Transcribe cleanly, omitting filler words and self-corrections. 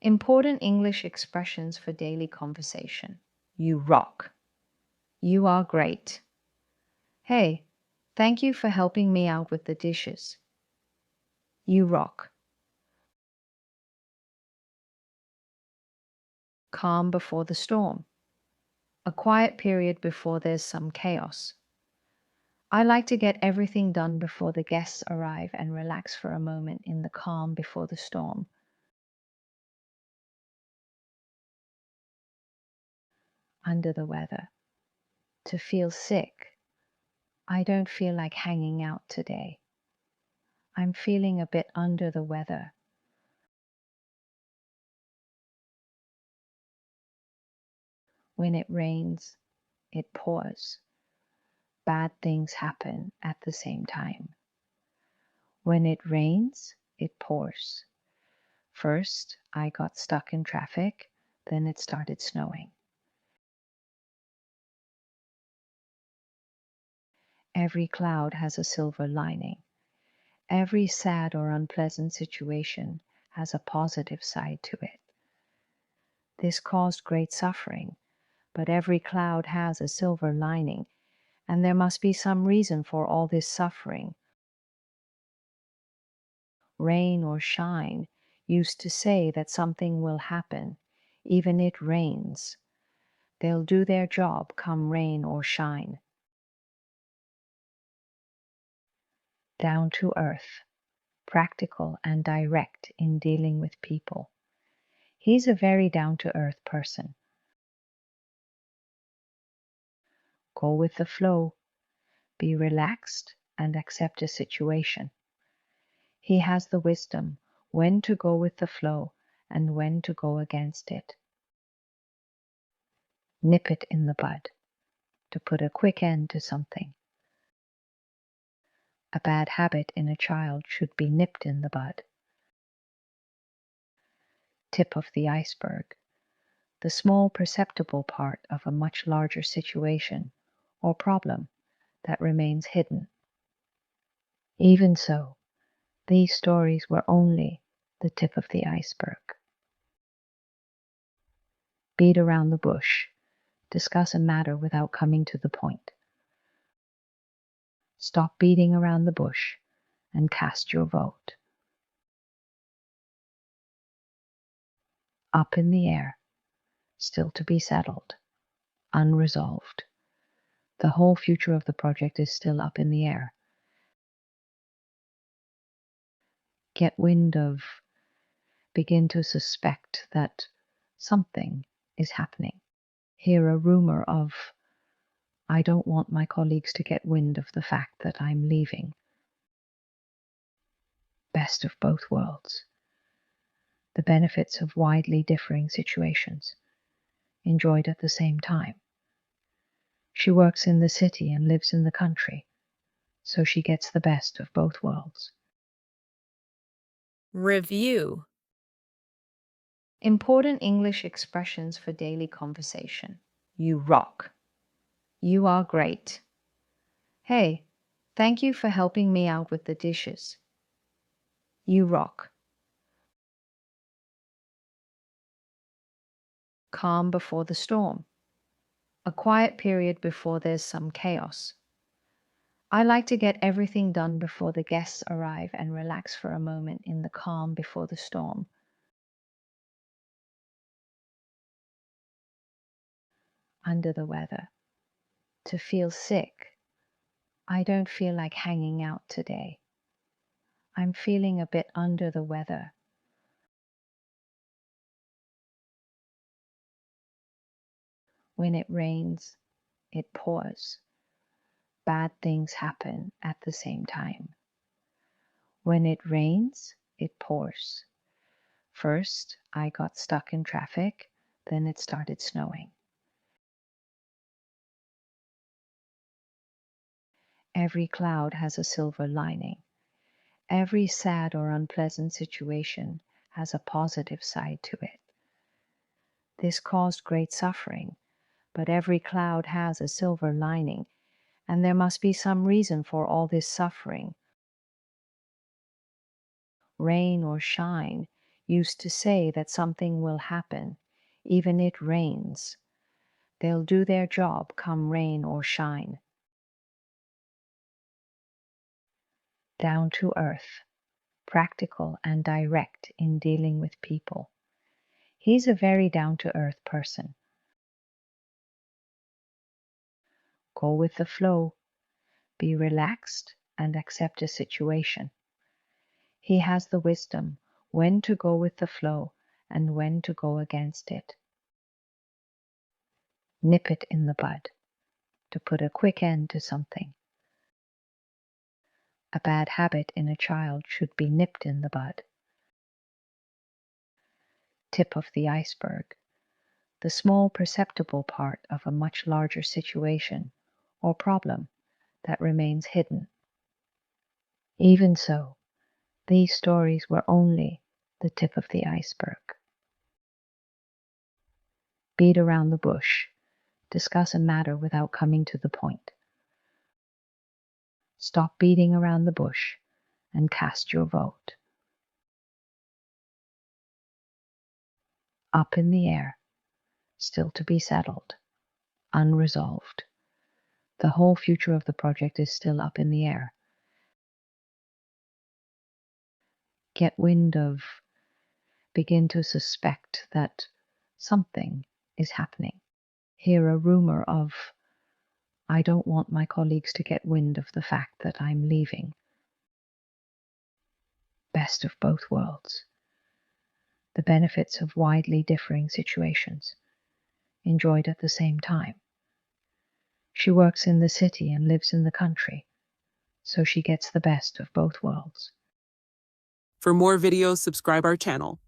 Important English expressions for daily conversation. You rock. You are great. Hey, thank you for helping me out with the dishes. You rock. Calm before the storm. A quiet period before there's some chaos. I like to get everything done before the guests arrive and relax for a moment in the calm before the storm. Under the weather. To feel sick. I don't feel like hanging out today. I'm feeling a bit under the weather. When it rains, it pours. Bad things happen at the same time. When it rains, it pours. First, I got stuck in traffic, then it started snowing. Every cloud has a silver lining. Every sad or unpleasant situation has a positive side to it. This caused great suffering, but every cloud has a silver lining, and there must be some reason for all this suffering. Rain or shine used to say that something will happen, even it rains. They'll do their job come rain or shine. Down to earth, practical and direct in dealing with people. He's a very down-to-earth person. Go with the flow, be relaxed and accept a situation. He has the wisdom when to go with the flow and when to go against it. Nip it in the bud, to put a quick end to something. A bad habit in a child should be nipped in the bud. Tip of the iceberg, the small perceptible part of a much larger situation or problem that remains hidden. Even so, these stories were only the tip of the iceberg. Beat around the bush, discuss a matter without coming to the point. Stop beating around the bush and cast your vote. Up in the air, still to be settled, unresolved. The whole future of the project is still up in the air. Get wind of, begin to suspect that something is happening. Hear a rumor of, I don't want my colleagues to get wind of the fact that I'm leaving. Best of both worlds. The benefits of widely differing situations, enjoyed at the same time. She works in the city and lives in the country, so she gets the best of both worlds. Review. Important English expressions for daily conversation. You rock. You are great. Hey, thank you for helping me out with the dishes. You rock. Calm before the storm. A quiet period before there's some chaos. I like to get everything done before the guests arrive and relax for a moment in the calm before the storm. Under the weather. To feel sick. I don't feel like hanging out today. I'm feeling a bit under the weather. When it rains, it pours. Bad things happen at the same time. When it rains, it pours. First, I got stuck in traffic, then it started snowing. Every cloud has a silver lining. Every sad or unpleasant situation has a positive side to it. This caused great suffering, but every cloud has a silver lining, and there must be some reason for all this suffering. Rain or shine used to say that something will happen, even it rains. They'll do their job come rain or shine. Down to earth, practical and direct in dealing with people. He's a very down to earth person. Go with the flow, be relaxed and accept a situation. He has the wisdom when to go with the flow and when to go against it. Nip it in the bud, to put a quick end to something. A bad habit in a child should be nipped in the bud. Tip of the iceberg, the small perceptible part of a much larger situation or problem that remains hidden. Even so, these stories were only the tip of the iceberg. Beat around the bush, discuss a matter without coming to the point. Stop beating around the bush and cast your vote. Up in the air, still to be settled, unresolved. The whole future of the project is still up in the air. Get wind of, begin to suspect that something is happening. Hear a rumor of, I don't want my colleagues to get wind of the fact that I'm leaving. Best of both worlds. The benefits of widely differing situations, enjoyed at the same time. She works in the city and lives in the country, so she gets the best of both worlds. For more videos, subscribe our channel.